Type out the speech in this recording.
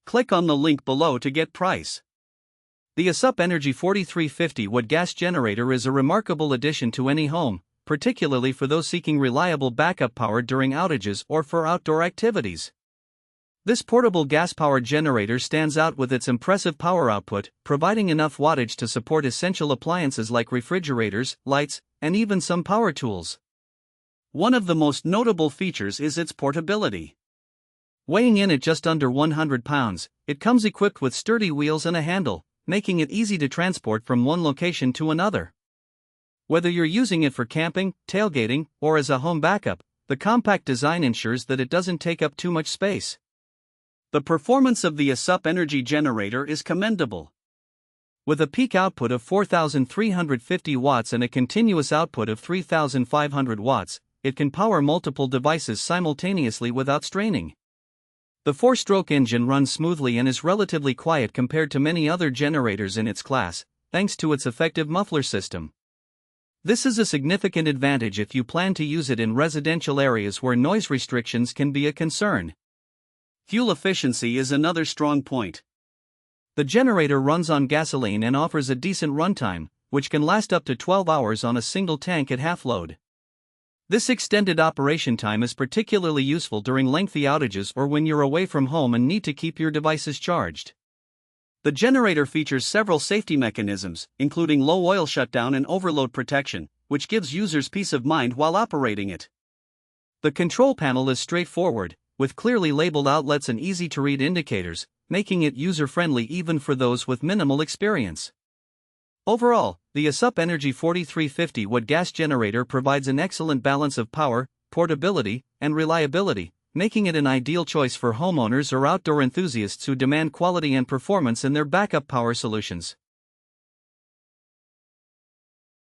Click on the link below to get price. The Aceup Energy 4350W gas generator is a remarkable addition to any home, particularly for those seeking reliable backup power during outages or for outdoor activities. This portable gas-powered generator stands out with its impressive power output, providing enough wattage to support essential appliances like refrigerators, lights, and even some power tools. One of the most notable features is its portability. Weighing in at just under 100 pounds, it comes equipped with sturdy wheels and a handle, making it easy to transport from one location to another. Whether you're using it for camping, tailgating, or as a home backup, the compact design ensures that it doesn't take up too much space. The performance of the Aceup Energy generator is commendable. With a peak output of 4,350 watts and a continuous output of 3,500 watts, it can power multiple devices simultaneously without straining. The 4-stroke engine runs smoothly and is relatively quiet compared to many other generators in its class, thanks to its effective muffler system. This is a significant advantage if you plan to use it in residential areas where noise restrictions can be a concern. Fuel efficiency is another strong point. The generator runs on gasoline and offers a decent runtime, which can last up to 12 hours on a single tank at half load. This extended operation time is particularly useful during lengthy outages or when you're away from home and need to keep your devices charged. The generator features several safety mechanisms, including low oil shutdown and overload protection, which gives users peace of mind while operating it. The control panel is straightforward, with clearly labeled outlets and easy-to-read indicators, making it user-friendly even for those with minimal experience. Overall, the Aceup Energy 4350W gas generator provides an excellent balance of power, portability, and reliability, making it an ideal choice for homeowners or outdoor enthusiasts who demand quality and performance in their backup power solutions.